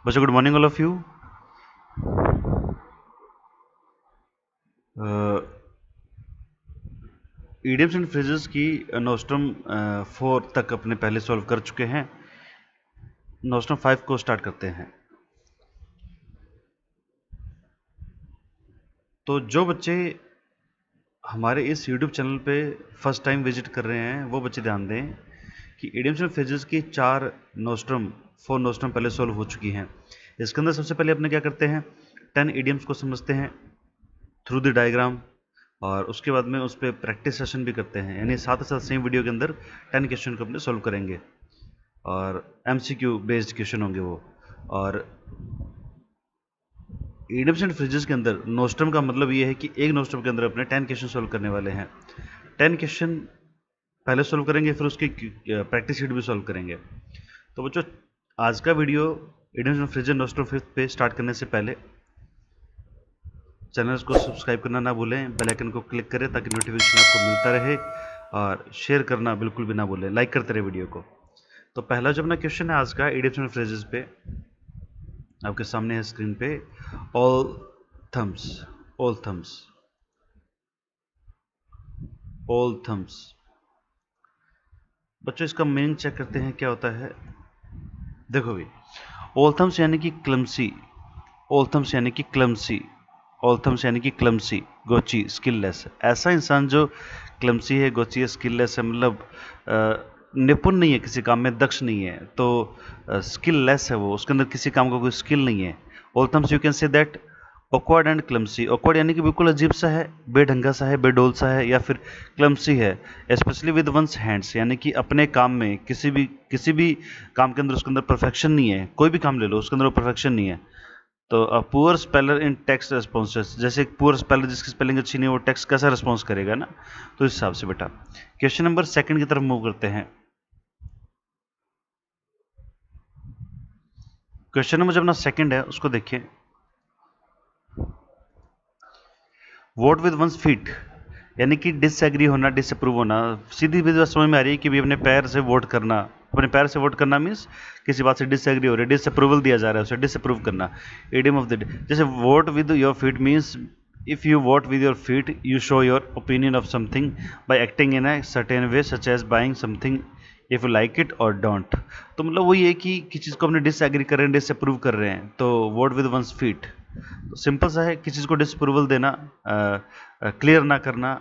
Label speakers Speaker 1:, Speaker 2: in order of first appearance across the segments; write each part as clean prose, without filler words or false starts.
Speaker 1: बच्चों good morning all of you. Idioms and phrases की Nostrum 4 तक अपने पहले सॉल्व कर चुके हैं। नोस्ट्रम 5 को स्टार्ट करते हैं। तो जो बच्चे हमारे इस यूट्यूब चैनल पे फर्स्ट टाइम विजिट कर रहे हैं वो बच्चे ध्यान दें कि ईडियम्स एंड फ्रेजेस की 4 नोस्ट्रम पहले सॉल्व हो चुकी हैं। इसके अंदर सबसे पहले अपने क्या करते हैं, 10 ईडियम्स को समझते हैं थ्रू द डायग्राम, और उसके बाद में उस पर प्रैक्टिस सेशन भी करते हैं। यानी साथ ही साथ सेम वीडियो के अंदर 10 क्वेश्चन को अपने सॉल्व करेंगे और MCQ बेस्ड क्वेश्चन होंगे वो। और ईडियम्स एंड फ्रेजेस के अंदर नोस्ट्रम का मतलब ये है कि एक नोस्ट्रम के अंदर अपने 10 क्वेश्चन सॉल्व करने वाले हैं। 10 क्वेश्चन पहले सॉल्व करेंगे, फिर उसकी प्रैक्टिस शीट भी सॉल्व करेंगे। तो बच्चों आज का video idioms and phrases Nostrum 5 पे स्टार्ट करने से पहले चैनल को सब्सक्राइब करना ना भूलें, बेल आइकन को क्लिक करें ताकि नोटिफिकेशन आपको मिलता रहे, और शेयर करना बिल्कुल भी ना भूलें, लाइक करते रहे वीडियो को। तो पहला जो अपना क्वेश्चन है आज का ईडियम्स एंड फ्रेजेस पे आपके सामने है स्क्रीन पे। All thumbs, all thumbs, all thumbs. बच्चों इसका मीनिंग चेक करते हैं क्या होता है। देखो भाई, ऑल थम्स यानी कि क्लमसी, ऑल थम्स यानी कि क्लमसी, ऑल थम्स यानी कि क्लमसी, गोची, स्किललेस। ऐसा इंसान जो क्लमसी है, गोची है, स्किललेस है, मतलब निपुण नहीं है, किसी काम में दक्ष नहीं है, तो स्किललेस है वो, उसके अंदर किसी काम का कोई स्किल नहीं है। All thumbs you can say that awkward and clumsy. Awkward यानी कि बिल्कुल अजीब सा है, बेढंगा सा है, बेडोल सा है, या फिर क्लमसी है स्पेशली विद वंस हैंड्स, यानी कि अपने काम में किसी भी काम के अंदर उसके अंदर परफेक्शन नहीं है। कोई भी काम ले लो उसके अंदर परफेक्शन नहीं है। तो पुअर स्पेलर इन टेक्स्ट रेस्पॉन्सेस, जैसे एक पुअर स्पेलर जिसकी स्पेलिंग अच्छी नहीं है वो टेक्स्ट कैसा रिस्पॉन्स करेगा ना, तो इस हिसाब से बेटा। क्वेश्चन नंबर 2 की तरफ मूव करते हैं। क्वेश्चन नंबर जो अपना 2 है उसको देखिए। वोट विद वंस फीट यानी कि डिसएग्री होना, डिसअप्रूव होना। सीधी भी बात समझ में आ रही है कि भी अपने पैर से वोट करना। अपने पैर से वोट करना मीन्स किसी बात से डिसएग्री हो रही है, डिसअप्रूवल दिया जा रहा है, उसे डिसअप्रूव करना। इडियम ऑफ द डे, जैसे vote with your feet means if you vote with your feet you show your opinion of something by acting in a certain way such as buying something if you like it or don't. तो मतलब वही है कि किसी चीज़ को अपने disagree कर रहे हैं, डिसअप्रूव कर रहे हैं, तो वोट विद वंस फीट। तो सिंपल सा है, किसी चीज़ को डिसअप्रूवल देना, क्लियर ना करना।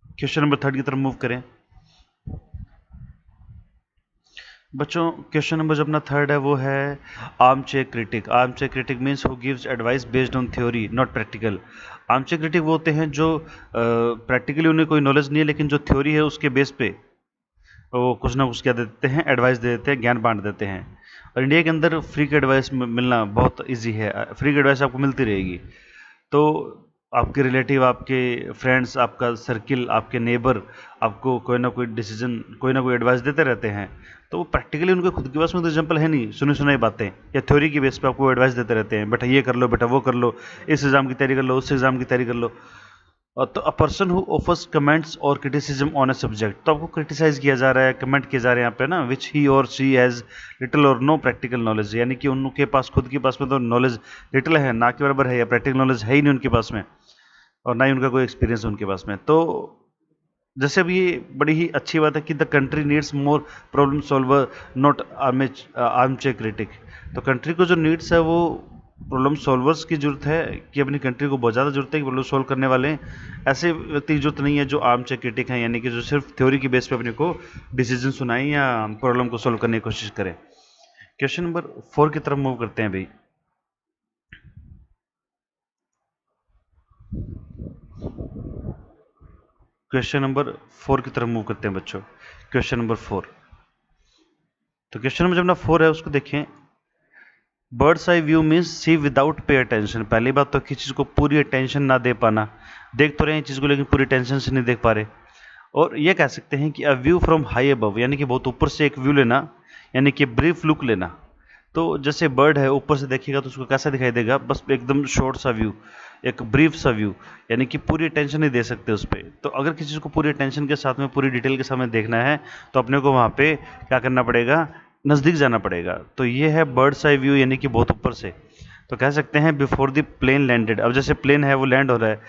Speaker 1: क्वेश्चन नंबर 3 की तरफ मूव करें बच्चों। क्वेश्चन नंबर जो अपना 3 है वो है arm chair critic. Arm chair critic means who gives advice based on theory not practical. Arm chair critic वो होते हैं जो प्रैक्टिकली उन्हें कोई नॉलेज नहीं है, लेकिन जो थ्योरी है उसके बेस पे वो कुछ ना कुछ क्या देते हैं, एडवाइस दे देते हैं, ज्ञान बांट देते हैं। और इंडिया के अंदर फ्री की एडवाइस मिलना बहुत ईजी है, फ्री की एडवाइस आपको मिलती रहेगी। तो आपके रिलेटिव, आपके फ्रेंड्स, आपका सर्किल, आपके नेबर आपको कोई ना कोई डिसीजन, कोई ना कोई एडवाइस देते रहते हैं। तो वो प्रैक्टिकली उनके खुद के पास में तो एग्जाम्पल है नहीं, सुनी सुनाई बातें, या थ्योरी की बेस पे आपको एडवाइस देते रहते हैं, बेटा ये कर लो, बेटा वो कर लो, इस एग्जाम की तैयारी कर लो, उस एग्जाम की तैयारी कर लो। तो a person who offers comments और क्रिटिसिज्म ऑन अ सब्जेक्ट, तो आपको क्रिटिसाइज किया जा रहा है, कमेंट किए जा रहे हैं यहाँ पे ना, विच ही और शी हैज़ लिटिल और नो प्रैक्टिकल नॉलेज, यानी कि उनके पास खुद के पास में तो नॉलेज लिटिल है, ना के बराबर है, या प्रैक्टिकल नॉलेज है ही नहीं उनके पास में, और ना ही उनका कोई एक्सपीरियंस उनके पास में। तो जैसे अब ये बड़ी ही अच्छी बात है कि the country needs more problem solver not arm chair critic. तो कंट्री को जो नीड्स है वो प्रॉब्लम सॉल्वर्स की जरूरत है, कि अपनी कंट्री को बहुत ज़्यादा जरूरत है कि प्रॉब्लम सॉल्व करने वाले ऐसे व्यक्ति की जरूरत नहीं है जो आर्म चेयर क्रिटिक हैं, यानी कि जो सिर्फ थ्योरी की बेस पे अपने को डिसीजन सुनाएं या प्रॉब्लम को सॉल्व करने की कोशिश करें। क्वेश्चन नंबर 4 की तरफ मूव करते हैं भाई। क्वेश्चन नंबर 4 की तरफ मूव करते हैं बच्चों। क्वेश्चन नंबर 4, तो क्वेश्चन नंबर जो अपना 4 है उसको देखें। बर्ड्स आई व्यू मीन्स सी विदाउट पे अटेंशन। पहली बात तो किसी चीज़ को पूरी अटेंशन ना दे पाना, देख तो रहे हैं चीज़ को लेकिन पूरी अटेंशन से नहीं देख पा रहे। और ये कह सकते हैं कि a view from high above, यानी कि बहुत ऊपर से एक व्यू लेना, यानी कि ब्रीफ लुक लेना। तो जैसे बर्ड है ऊपर से देखेगा तो उसको कैसा दिखाई देगा, बस एकदम शॉर्ट सा व्यू, एक ब्रीफ सा व्यू, यानी कि पूरी अटेंशन नहीं दे सकते उस पर। तो अगर किसी चीज़ को पूरी अटेंशन के साथ में, पूरी डिटेल के साथ में देखना है तो अपने को वहाँ पे क्या करना पड़ेगा, नज़दीक जाना पड़ेगा। तो ये है बर्ड्स आई व्यू, यानी कि बहुत ऊपर से। तो कह सकते हैं बिफोर द प्लेन लैंडेड। अब जैसे प्लेन है वो लैंड हो रहा है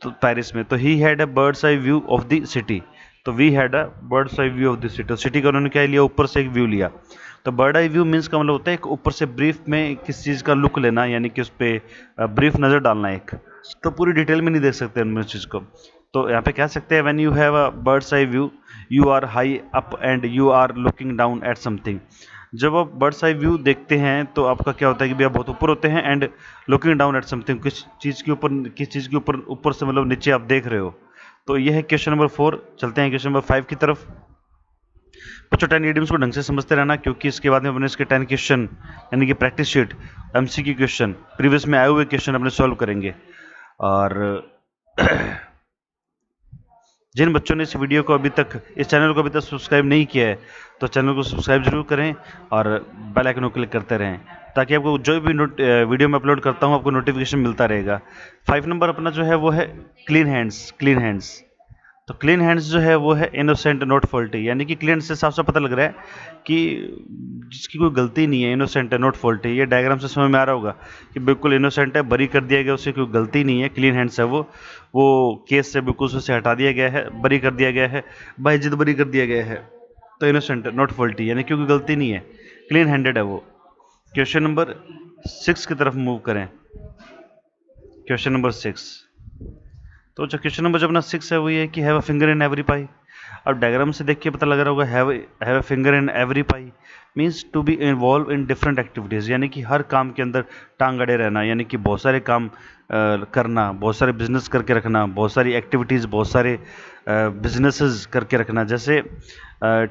Speaker 1: तो पेरिस में, तो he had a bird's eye view of the city. तो we had a bird's eye view of the city. तो सिटी का उन्होंने क्या लिया, ऊपर से एक व्यू लिया। तो बर्ड आई व्यू मीन्स का मतलब होता है एक ऊपर से ब्रीफ में किस चीज़ का लुक लेना, यानी कि उस पर ब्रीफ नज़र डालना एक। तो पूरी डिटेल में नहीं देख सकते उनमें उस चीज़ को। तो यहाँ पे कह सकते हैं when you have a bird's eye view you are high up and you are looking down at something. जब आप बर्ड्स आई व्यू देखते हैं तो आपका क्या होता है कि भैया बहुत ऊपर होते हैं and looking down at something, किस चीज़ के ऊपर, ऊपर से मतलब नीचे आप देख रहे हो। तो ये है क्वेश्चन नंबर 4। चलते हैं क्वेश्चन नंबर 5 की तरफ। बच्चों 10 इडियम्स को ढंग से समझते रहना, क्योंकि इसके बाद में अपने इसके 10 क्वेश्चन यानी कि practice sheet MCQ question previous में आए हुए क्वेश्चन अपने सॉल्व करेंगे। और जिन बच्चों ने इस वीडियो को अभी तक, इस चैनल को अभी तक सब्सक्राइब नहीं किया है तो चैनल को सब्सक्राइब जरूर करें और बेल आइकन को क्लिक करते रहें, ताकि आपको जो भी वीडियो मैं अपलोड करता हूं आपको नोटिफिकेशन मिलता रहेगा। 5 नंबर अपना जो है वो है क्लीन हैंड्स। क्लीन हैंड्स, तो क्लीन हैंड्स जो है वो है इनोसेंट नॉट फॉल्टी, यानी कि क्लीन से साफ साफ पता लग रहा है कि जिसकी कोई गलती नहीं है, इनोसेंट है नॉट फॉल्टी। ये डायग्राम से समझ में आ रहा होगा कि बिल्कुल इनोसेंट है, बरी कर दिया गया, उससे कोई गलती नहीं है। क्लीन हैंड्स है वो केस से बिल्कुल उसे हटा दिया गया है, बरी कर दिया गया है, बाइज्जत बरी कर दिया गया है। तो इनोसेंट नॉट फॉल्टी यानी कि कोई गलती नहीं है, क्लीन हैंडेड है वो। क्वेश्चन नंबर 6 की तरफ मूव करें। क्वेश्चन नंबर 6, तो जो क्वेश्चन नंबर जो अपना 6 है वो ये है कि have a finger in every pie. अब डायग्राम से देख के पता लग रहा होगा have a finger in every pie means to be involve in different activities, यानी कि हर काम के अंदर टांग अड़े रहना, यानी कि बहुत सारे काम करना, बहुत सारे बिजनेस करके रखना, बहुत सारी एक्टिविटीज़, बहुत सारे बिजनेसेस करके रखना। जैसे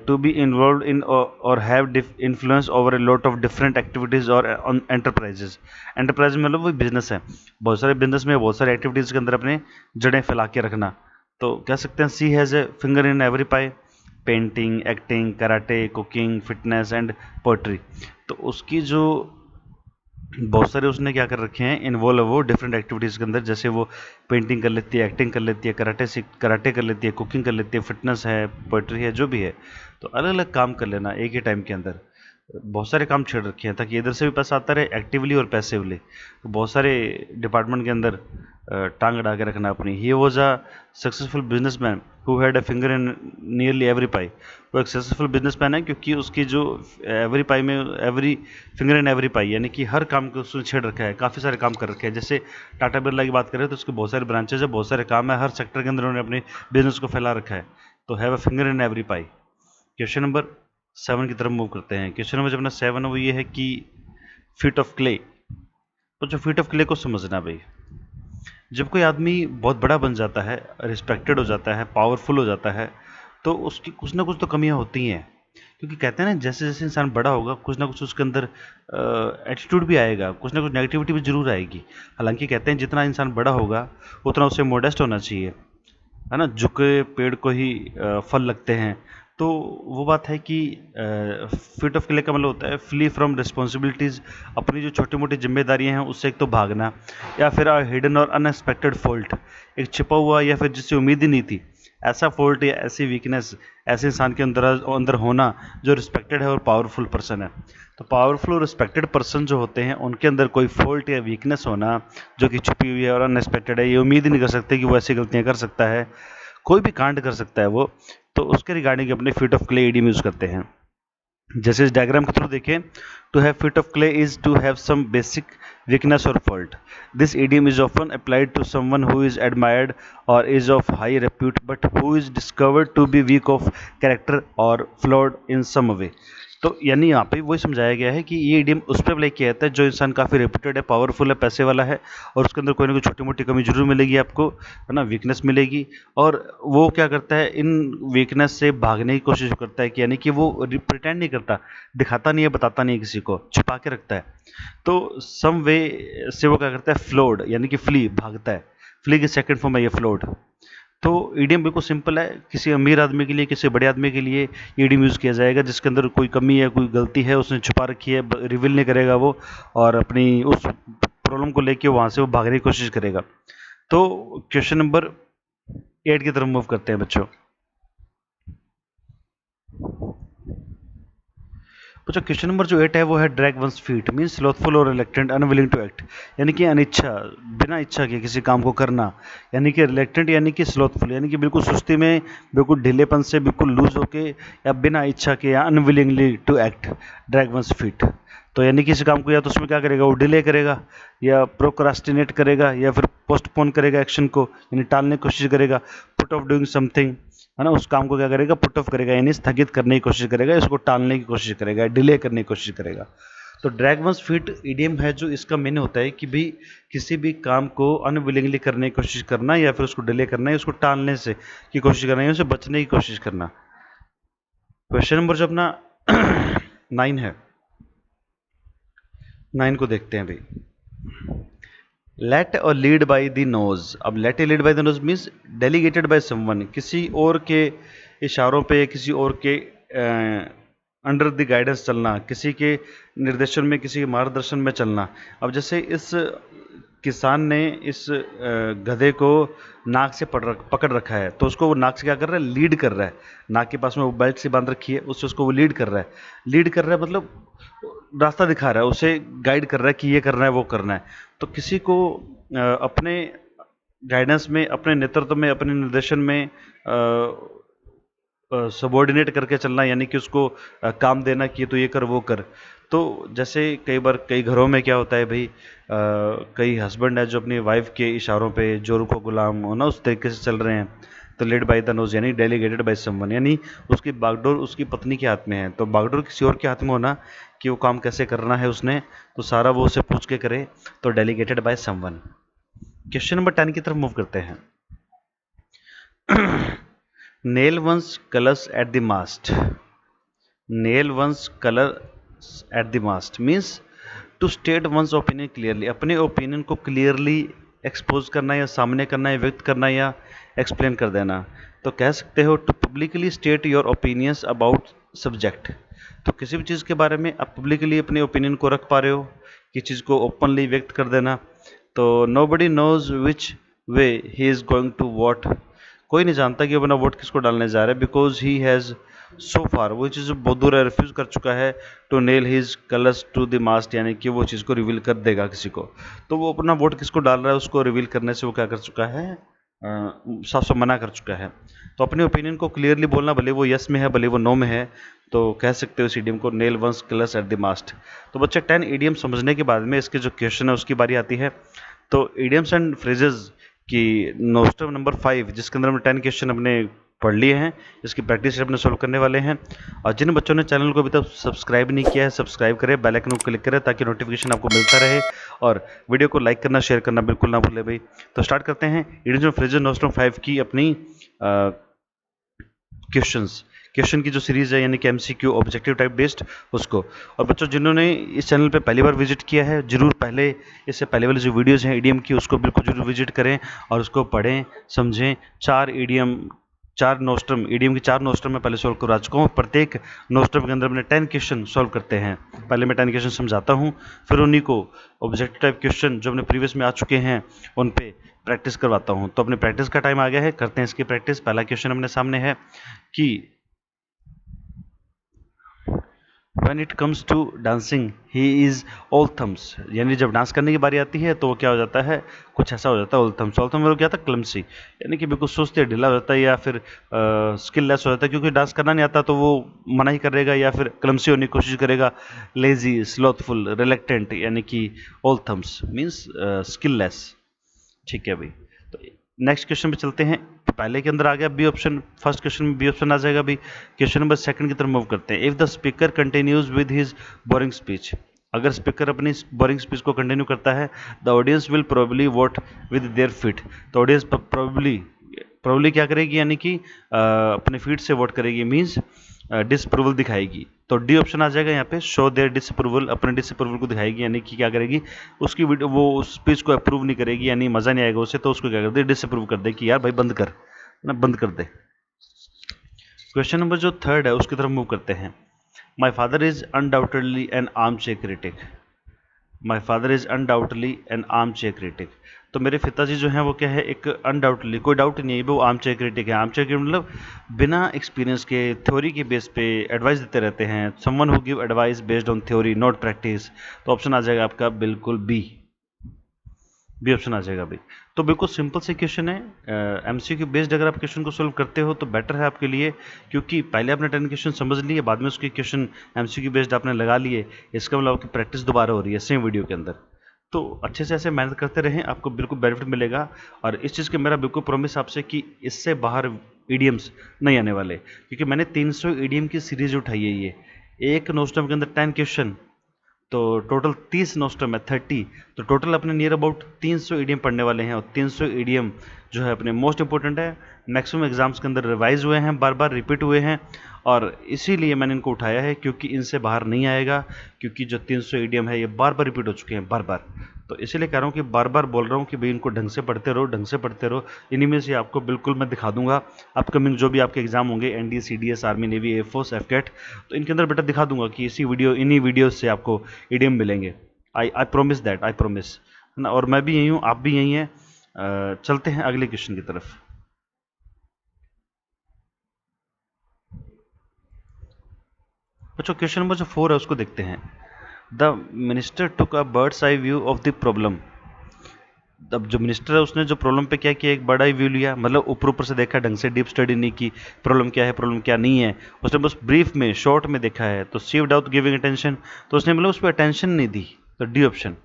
Speaker 1: टू बी इन्वॉल्व इन और have influence over a lot of different activities और एंटरप्राइजेज। एंटरप्राइज मतलब वही बिजनेस है, बहुत सारे बिजनेस में बहुत सारे एक्टिविटीज़ के अंदर अपने जड़ें फैला के रखना। तो कह सकते हैं she has a finger in every pie, painting, acting, karate, cooking, fitness and poetry. तो उसकी जो बहुत सारे उसने क्या कर रखे हैं, इन्वॉल्व है वो डिफरेंट एक्टिविटीज़ के अंदर। जैसे वो पेंटिंग कर लेती है, एक्टिंग कर लेती है, कराटे कर लेती है, कुकिंग कर लेती है, फिटनेस है, पोइट्री है, जो भी है। तो अलग अलग काम कर लेना एक ही टाइम के अंदर, बहुत सारे काम छेड़ रखे हैं ताकि इधर से भी पैसा आता रहे एक्टिवली और पैसिवली। तो बहुत सारे डिपार्टमेंट के अंदर टांग अड़ा के रखना अपनी। He was a successful businessman who had a finger in nearly every pie. वो एक सक्सेसफुल बिजनेसमैन है क्योंकि उसकी जो एवरी पाई में, एवरी फिंगर इन एवरी पाई यानी कि हर काम को उसने छेड़ रखा है, काफ़ी सारे काम कर रखे हैं। जैसे टाटा बिरला की बात करें तो उसके बहुत सारे ब्रांचेज है, बहुत सारे काम है, हर सेक्टर के अंदर उन्होंने अपने बिजनेस को फैला रखा है। तो have a finger in every pi. Question number 7 की तरफ मूव करते हैं। क्वेश्चन नंबर जो अपना 7 है वो ये है कि फीट ऑफ क्ले। तो जो फीट ऑफ क्ले को समझना भाई, जब कोई आदमी बहुत बड़ा बन जाता है, रिस्पेक्टेड हो जाता है, पावरफुल हो जाता है, तो उसकी कुछ ना कुछ तो कमियां होती हैं। क्योंकि कहते हैं ना जैसे जैसे इंसान बड़ा होगा कुछ ना कुछ उसके अंदर एटीट्यूड भी आएगा, कुछ ना कुछ नेगेटिविटी भी जरूर आएगी। हालांकि कहते हैं जितना इंसान बड़ा होगा उतना उसे मोडेस्ट होना चाहिए, है ना, झुके पेड़ को ही फल लगते हैं। तो वो बात है कि फिट ऑफ क्ले का मतलब होता है फ्ली फ्रॉम रिस्पॉन्सिबिलिटीज़, अपनी जो छोटी मोटी जिम्मेदारियां हैं उससे एक तो भागना, या फिर हिडन और अनएक्सपेक्टेड फॉल्ट, एक छिपा हुआ या फिर जिससे उम्मीद ही नहीं थी ऐसा फॉल्ट या ऐसी वीकनेस ऐसे इंसान के अंदर अंदर होना जो रिस्पेक्टेड है और पावरफुल पर्सन है। तो पावरफुल और रिस्पेक्टेड पर्सन जो होते हैं उनके अंदर कोई फॉल्ट या वीकनेस होना जो कि छुपी हुई है और अनएक्सपेक्टेड है, ये उम्मीद ही नहीं कर सकते कि वो ऐसी गलतियां कर सकता है, कोई भी कांड कर सकता है वो। तो उसके रिगार्डिंग अपने feet of clay idiom use करते हैं। जैसे इस डायग्राम के थ्रू देखें, to have feet of clay is to have some basic weakness or fault. This idiom is often applied to someone who is admired or is of high repute but who is discovered to be weak of character or flawed in some way. तो यानी यहाँ पे वही समझाया गया है कि ये इडियम उस पर अप्लाई किया जाता है जो इंसान काफ़ी रेप्यूटेड है, पावरफुल है, पैसे वाला है, और उसके अंदर कोई ना कोई छोटी मोटी कमी जरूर मिलेगी आपको, है ना, वीकनेस मिलेगी। और वो क्या करता है, इन वीकनेस से भागने की कोशिश करता है कि यानी कि वो प्रिटेंड नहीं करता, दिखाता नहीं है, बताता नहीं है, किसी को छुपा के रखता है। तो सम वे से वो क्या करता है, फ्लोड यानी कि फ्ली, भागता है। फ्ली की सेकंड फॉर्म है ये फ्लोड। तो ईडीएम बिल्कुल सिंपल है, किसी अमीर आदमी के लिए, किसी बड़े आदमी के लिए ईडीएम यूज़ किया जाएगा जिसके अंदर कोई कमी है, कोई गलती है, उसने छुपा रखी है, रिवील नहीं करेगा वो, और अपनी उस प्रॉब्लम को लेके वहाँ से वो भागने की कोशिश करेगा। तो क्वेश्चन नंबर 8 की तरफ मूव करते हैं बच्चों। बच्चों क्वेश्चन नंबर जो 8 है वो है ड्रैग वंस फीट मीन्स स्लोथफुल और रिलेक्टेंट अनविलिंग टू एक्ट, यानी कि अनिच्छा, बिना इच्छा के किसी काम को करना, यानी कि रिलेक्टेंट यानी कि स्लोथफुल यानी कि बिल्कुल सुस्ती में, बिल्कुल ढीलेपन से, बिल्कुल लूज होके, या बिना इच्छा के, या unwillingly to act, drag one's feet. तो यानी किसी काम को या तो उसमें क्या करेगा, वो डिले करेगा, या प्रोक्रास्टिनेट करेगा, या फिर पोस्टपोन करेगा एक्शन को, यानी टालने की कोशिश करेगा, पुट ऑफ डूइंग समथिंग, है ना, उस काम को क्या करेगा, पुट ऑफ करेगा, यानी स्थगित करने की कोशिश करेगा, इसको टालने की कोशिश करेगा, डिले करने की कोशिश करेगा। तो ड्रैग वंस फीट इडियम है जो इसका मीनिंग होता है कि भी किसी भी काम को अनविलिंगली करने की कोशिश करना, या फिर उसको डिले करना, या उसको टालने से की कोशिश करना, या उससे बचने की कोशिश करना। क्वेश्चन नंबर जो अपना 9 है, 9 को देखते हैं भाई। लेट और लीड बाय द नोज। अब led lead by the nose means delegated by someone, किसी और के इशारों पे, किसी और के अंडर द गाइडेंस चलना, किसी के निर्देशन में, किसी के मार्गदर्शन में चलना। अब जैसे इस किसान ने इस गधे को नाक से पकड़ रखा है, तो उसको वो नाक से क्या कर रहा है, लीड कर रहा है, नाक के पास में वो बेल्ट से बांध रखी है, उससे उसको वो लीड कर रहा है। लीड कर रहा है मतलब रास्ता दिखा रहा है, उसे गाइड कर रहा है कि ये करना है, वो करना है। तो किसी को अपने गाइडेंस में, अपने नेतृत्व में, अपने निर्देशन में सबॉर्डिनेट करके चलना, यानी कि उसको काम देना कि तो ये कर, वो कर। तो जैसे कई बार कई घरों में क्या होता है भाई, कई हस्बैंड है जो अपनी वाइफ के इशारों पे जोरू को गुलाम हो ना, उस तरीके से चल रहे हैं। तो लेड बाय द नोज यानी डेलीगेटेड बाय समवन, यानी उसकी बागडोर उसकी पत्नी के हाथ में है। तो बागडोर किसी और के हाथ में होना कि वो काम कैसे करना है उसने, तो सारा वो उसे पूछ के करे, तो delegated by someone. Question number 10 की तरफ मूव करते हैं। Nail one's colours at the mast. Nail one's colour at the mast means to state one's opinion clearly, अपने ओपिनियन को क्लियरली एक्सपोज करना, या सामने करना, या व्यक्त करना, या एक्सप्लेन कर देना। तो कह सकते हो to publicly state your opinions about subject. तो किसी भी चीज़ के बारे में आप पब्लिकली अपने ओपिनियन को रख पा रहे हो, किसी चीज़ को ओपनली व्यक्त कर देना। तो nobody knows which way he is going to vote, कोई नहीं जानता कि अपना वोट किसको डालने जा रहा है, बिकॉज ही हैज़ सो फार, वो चीज़ बहुत दूर है, रिफ्यूज़ कर चुका है to nail his colours to the mast, यानी कि वो चीज़ को रिवील कर देगा किसी को। तो वो अपना वोट किसको डाल रहा है उसको रिवील करने से वो क्या कर चुका है, साफ साफ मना कर चुका है। तो अपने ओपिनियन को क्लियरली बोलना, भले वो यस में है, भले वो नो में है, तो कह सकते हो इस इडियम को nail one's colours at the mast. तो बच्चे 10 इडियम समझने के बाद में इसके जो क्वेश्चन है उसकी बारी आती है। तो इडियम्स एंड फ्रेजेस कि नोस्टम नंबर 5 जिसके अंदर हमने 10 क्वेश्चन अपने पढ़ लिए हैं, इसकी प्रैक्टिस अपने सोल्व करने वाले हैं। और जिन बच्चों ने चैनल को अभी तक सब्सक्राइब नहीं किया है, सब्सक्राइब करें, बेल आइकन को क्लिक करें ताकि नोटिफिकेशन आपको मिलता रहे, और वीडियो को लाइक करना, शेयर करना बिल्कुल ना भूलें भाई। तो स्टार्ट करते हैं इडियम्स फ्रेजेस नोस्टम 5 की अपनी क्वेश्चन की जो सीरीज़ है, यानी कि MCQ ऑब्जेक्टिव टाइप बेस्ड उसको। और बच्चों जिन्होंने इस चैनल पे पहली बार विजिट किया है, जरूर पहले इससे पहले वाली जो वीडियोस हैं ईडीएम की उसको बिल्कुल जरूर विजिट करें और उसको पढ़ें, समझें। 4 नोस्ट्रम ईडीएम की 4 नोस्ट्रम में पहले सोल्व करा चुका हूँ। प्रत्येक नोस्ट्रम के अंदर मैंने 10 क्वेश्चन सोल्व करते हैं। पहले मैं 10 क्वेश्चन समझाता हूँ, फिर उन्हीं को ऑब्जेक्टिव टाइप क्वेश्चन जो अपने प्रीवियस में आ चुके हैं उन पे प्रैक्टिस करवाता हूँ। तो अपने प्रैक्टिस का टाइम आ गया है, करते हैं इसकी प्रैक्टिस। पहला क्वेश्चन अपने सामने है कि When it comes to dancing, he is all thumbs, यानी जब डांस करने की बारी आती है तो वो क्या हो जाता है, कुछ ऐसा हो जाता है all thumbs। all thumbs में क्या था, क्लमसी, यानी कि बिल्कुल सुस्त या ढीला हो जाता है, या फिर स्किललेस हो जाता है, क्योंकि डांस करना नहीं आता तो वो मना ही करेगा या फिर क्लमसी होने की कोशिश करेगा। लेजी, स्लोथफुल, रिलेक्टेंट, यानी कि all thumbs मीन्स स्किललेस। ठीक है भाई, तो नेक्स्ट क्वेश्चन पे चलते हैं। पहले के अंदर आ गया बी ऑप्शन, फर्स्ट क्वेश्चन में बी ऑप्शन आ जाएगा भी। क्वेश्चन नंबर 2 की तरफ मूव करते हैं। If the speaker continues with his boring speech, अगर स्पीकर अपनी बोरिंग स्पीच को कंटिन्यू करता है, the audience will probably vote with their feet, तो ऑडियंस प्रोबेबली क्या करेगी, यानी कि अपने फीट से वोट करेगी, मीन्स डिसअप्रूवल दिखाएगी। तो डी ऑप्शन आ जाएगा यहाँ पे, शो देयर डिसअप्रूवल, अपने डिसअप्रूवल को दिखाएगी, यानी कि क्या करेगी, उसकी वीडियो वो उस स्पीच को अप्रूव नहीं करेगी, यानी मजा नहीं आएगा उसे, तो उसको क्या कर दे, डिसअप्रूव कर दे कि यार भाई बंद कर ना, बंद कर दे। क्वेश्चन नंबर जो 3 है उसकी तरफ मूव करते हैं। My father is undoubtedly N arm chair critic, my father is undoubtedly N arm chair critic. तो मेरे पिताजी जो हैं वो क्या है, एक अनडाउटली, कोई डाउट नहीं है, वो आर्म चेयर क्रिटिक है। आर्म चेयर क्रिटिक मतलब बिना एक्सपीरियंस के थ्योरी के बेस पे एडवाइस देते रहते हैं। Someone who give advice based on theory not practice. तो ऑप्शन आ जाएगा आपका बिल्कुल बी ऑप्शन आ जाएगा भाई। तो बिल्कुल सिंपल से क्वेश्चन है, एमसीक्यू बेस्ड अगर आप क्वेश्चन को सोल्व करते हो तो बेटर है आपके लिए, क्योंकि पहले आपने 10 क्वेश्चन समझ लिए, बाद में उसके क्वेश्चन एमसीक्यू बेस्ड आपने लगा लिए, इसका मतलब आपकी प्रैक्टिस दोबारा हो रही है सेम वीडियो के अंदर। तो अच्छे से ऐसे मेहनत करते रहें, आपको बिल्कुल बेनिफिट मिलेगा। और इस चीज़ के मेरा बिल्कुल प्रॉमिस आपसे कि इससे बाहर ईडीएम्स नहीं आने वाले, क्योंकि मैंने 300 ईडीएम की सीरीज उठाई है। ये एक नोस्टम के अंदर 10 क्वेश्चन, तो टोटल 30 नोस्टम है 30, तो टोटल अपने नियर अबाउट 300 ईडीएम पढ़ने वाले हैं। और 300 ईडीएम जो है अपने मोस्ट इंपॉर्टेंट है, मैक्सिमम एग्जाम्स के अंदर रिवाइज हुए हैं, बार बार रिपीट हुए हैं, और इसीलिए मैंने इनको उठाया है, क्योंकि इनसे बाहर नहीं आएगा। क्योंकि जो 300 ईडीएम है ये बार बार रिपीट हो चुके हैं, बार बार। तो इसीलिए कह रहा हूँ कि बार बार बोल रहा हूँ कि भाई इनको ढंग से पढ़ते रहो, ढंग से पढ़ते रहो। इन्हीं में से आपको बिल्कुल मैं दिखा दूंगा अपकमिंग जो भी आपके एग्जाम होंगे, NDA, CDS, army, navy, air force, AFCAT, तो इनके अंदर बेटा दिखा दूंगा कि इन्हीं वीडियो से आपको ईडीएम मिलेंगे। I promise that, I promise, है ना। और मैं भी यही हूँ, आप भी यही हैं। चलते हैं अगले क्वेश्चन की तरफ। बच्चों क्वेश्चन नंबर जो 4 है उसको देखते हैं। The minister took a bird's eye view of the problem. अब जो मिनिस्टर है उसने जो प्रॉब्लम पे क्या किया, एक बड़ा ही व्यू लिया, मतलब ऊपर ऊपर से देखा, ढंग से डीप स्टडी नहीं की, प्रॉब्लम क्या है प्रॉब्लम क्या नहीं है, उसने बस ब्रीफ में शॉर्ट में देखा है। तो सी विदाउट गिविंग अटेंशन, तो उसने मतलब उस पर अटेंशन नहीं दी, तो डी ऑप्शन।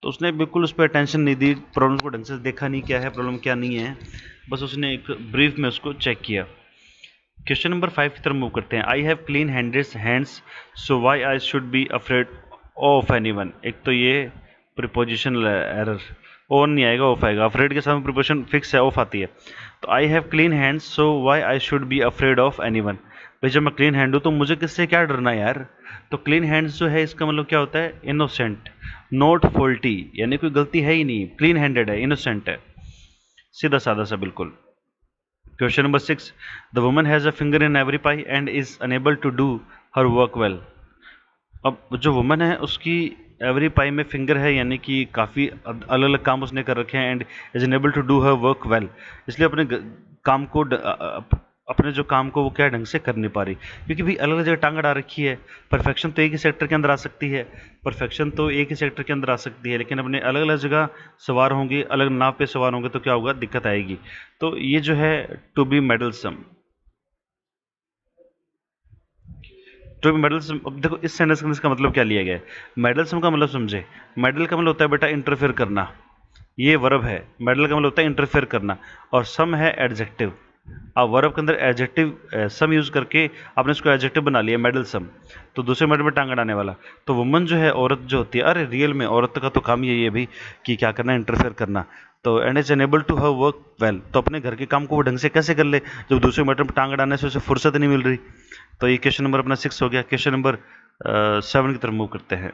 Speaker 1: तो उसने बिल्कुल उस पर अटेंशन नहीं दी, प्रॉब्लम को ढंग से देखा नहीं, क्या है प्रॉब्लम क्या नहीं है, बस उसने एक ब्रीफ में उसको चेक किया। क्वेश्चन नंबर 5 की तरफ मूव करते हैं। I have clean hands so why I should be afraid of anyone. एक तो ये प्रीपोजिशनल एरर, ऑन नहीं आएगा ऑफ आएगा, अफ्रेड के साथ प्रीपोजिशन फिक्स है, ऑफ आती है। तो I have clean hands so why I should be afraid of anyone. भाई जब मैं क्लीन हैंड हूँ तो मुझे किससे क्या डरना है यार। तो क्लीन हैंड्स जो है इसका मतलब क्या होता है, इनोसेंट, नॉट फॉल्टी, यानी कोई गलती है ही नहीं, क्लीन हैंडेड है, इनोसेंट है, सीधा साधा सा बिल्कुल। Question number 6, the woman has a finger in every pie and is unable to do her work well. अब जो वुमन है उसकी एवरी पाई में फिंगर है, यानी कि काफ़ी अलग अलग काम उसने कर रखे हैं, and is unable to do her work well, इसलिए काम को अपने जो काम को वो क्या ढंग से कर नहीं पा रही, क्योंकि भी अलग अलग जगह टांग अड़ा रखी है। परफेक्शन तो एक ही सेक्टर के अंदर आ सकती है, परफेक्शन तो एक ही सेक्टर के अंदर आ सकती है, लेकिन अपने अलग अलग जगह सवार होंगे, अलग नाव पे सवार होंगे तो क्या होगा, दिक्कत आएगी। तो ये जो है टू बी मेडलसम, टू बी मेडलसम। अब देखो इस सेंटेंस का मतलब क्या लिया गया है, मेडलसम का मतलब समझे। मेडल का मतलब होता है बेटा इंटरफेयर करना, ये वर्ब है। मेडल का मतलब होता है इंटरफेयर करना, और सम है एडजेक्टिव। अब वर्ब के अंदर एडजेक्टिव सम यूज करके आपने इसको एडजेक्टिव बना लिया मेडल सम, तो दूसरे मेडल में टांग अड़ाने वाला। तो वुमन जो है, औरत जो होती है, अरे रियल में औरत का तो काम यही है भाई कि क्या करना है, इंटरफेयर करना। तो and is unable to her work well, तो अपने घर के काम को वो ढंग से कैसे कर ले जब दूसरे मेडल में टांग अड़ाने से उसे फुर्सत नहीं मिल रही। तो ये क्वेश्चन नंबर अपना 6 हो गया। क्वेश्चन नंबर 7 की तरफ मूव करते हैं।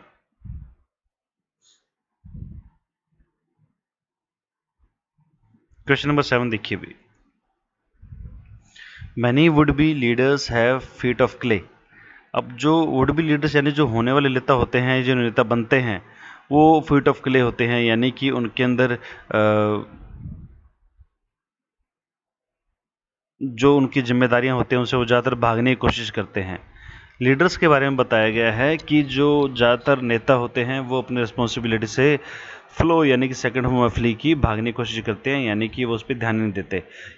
Speaker 1: क्वेश्चन नंबर 7 देखिए भी, many would be leaders have feet of clay. अब जो वुड बी लीडर्स यानी जो होने वाले नेता होते हैं, जो नेता बनते हैं, वो फीट ऑफ क्ले होते हैं, यानी कि उनके अंदर जो उनकी जिम्मेदारियां होती हैं उनसे वो ज़्यादातर भागने की कोशिश करते हैं। लीडर्स के बारे में बताया गया है कि जो ज़्यादातर नेता होते हैं वो अपने रिस्पॉन्सिबिलिटी से फ्लो यानी कि सेकंड होम फ्ली की भागने की कोशिश करते हैं, यानी कि वो उस पर ध्यान नहीं देते,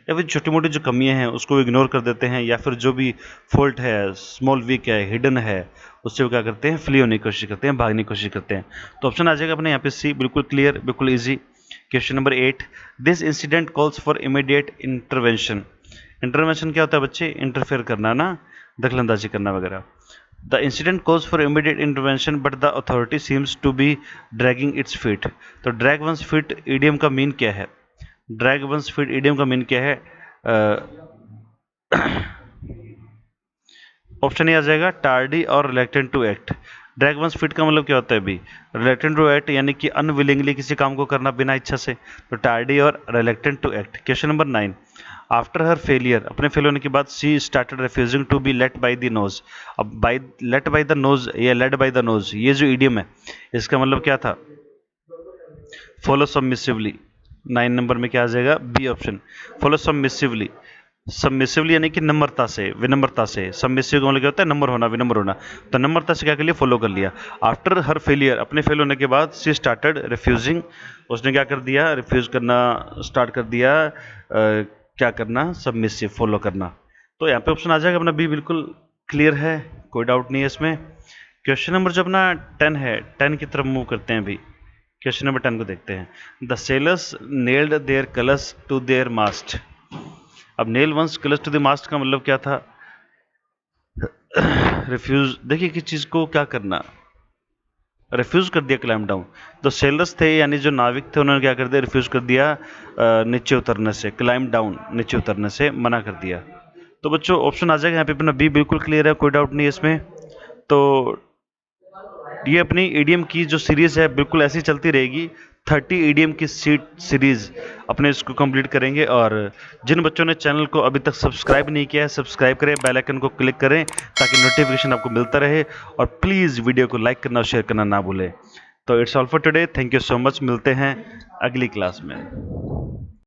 Speaker 1: या फिर छोटी मोटी जो कमियां हैं उसको इग्नोर कर देते हैं, या फिर जो भी फॉल्ट है, स्मॉल वीक है, हिडन है, उससे वो क्या करते हैं, फ्ली होने की कोशिश करते हैं, भागने की कोशिश करते हैं। तो ऑप्शन आ जाएगा अपने यहाँ पे सी, बिल्कुल क्लियर, बिल्कुल easy. Question number 8, this incident calls for immediate intervention. Intervention क्या होता है बच्चे, इंटरफेयर करना ना, दखलंदाजी करना वगैरह। The incident calls for immediate intervention but the authority seems to be dragging its feet. तो ड्रैग वंस फीट ईडियम का मीन क्या है, ड्रैग वंस फीट ईडियम का मीन क्या है, ऑप्शन ए आ जाएगा टार्डी और reluctant to act. Drag one's feet का मतलब क्या होता है भी, रिलेक्टेंट टू एक्ट यानी कि अनविलिंगली किसी काम को करना बिना इच्छा से, तो टार्डी और reluctant to act. Question number 9, after her failure, अपने फेल होने के बाद she started refusing to be let by the nose. अब by let by the nose या लेड बाय द नोज, ये जो इडियम है इसका मतलब क्या था, फॉलो सबमिसिवली, 9 नंबर में क्या आ जाएगा? B option. Follow submissively, submissively यानी कि नम्रता से, विनम्रता से। सबमिसिव का मतलब क्या होता है? नम्र होना, विनम्र होना। तो नम्रता से क्या कर लिया? फॉलो कर लिया। आफ्टर हर फेलियर, अपने फेल होने के बाद, शी स्टार्टेड रिफ्यूजिंग, उसने क्या कर दिया? रिफ्यूज करना स्टार्ट कर दिया। क्या करना? सबमिसिव, फॉलो करना। तो यहाँ पे ऑप्शन आ जाएगा अपना बी, बिल्कुल क्लियर है, कोई डाउट नहीं है इसमें। क्वेश्चन नंबर जो अपना 10 है, 10 की तरफ मूव करते हैं अभी। क्वेश्चन नंबर 10 को देखते हैं। The sailors nailed their colours to their mast. अब nail one's colours to the mast का मतलब क्या था? रिफ्यूज, देखिए किस चीज को क्या करना, रिफ्यूज कर दिया क्लाइम डाउन। तो सेलर्स थे यानी जो नाविक थे, उन्होंने क्या कर दिया? रिफ्यूज कर दिया नीचे उतरने से, क्लाइम डाउन, नीचे उतरने से मना कर दिया। तो बच्चों ऑप्शन आ जाएगा यहाँ पे अपना बी, बिल्कुल क्लियर है, कोई डाउट नहीं है इसमें। तो ये अपनी ईडीएम की जो सीरीज है बिल्कुल ऐसी चलती रहेगी। 30 ईडीएम की सीरीज अपने इसको कंप्लीट करेंगे। और जिन बच्चों ने चैनल को अभी तक सब्सक्राइब नहीं किया है, सब्सक्राइब करें, बेल आइकन को क्लिक करें ताकि नोटिफिकेशन आपको मिलता रहे। और प्लीज़ वीडियो को लाइक करना और शेयर करना ना भूलें। तो it's all for today, thank you so much, मिलते हैं अगली क्लास में।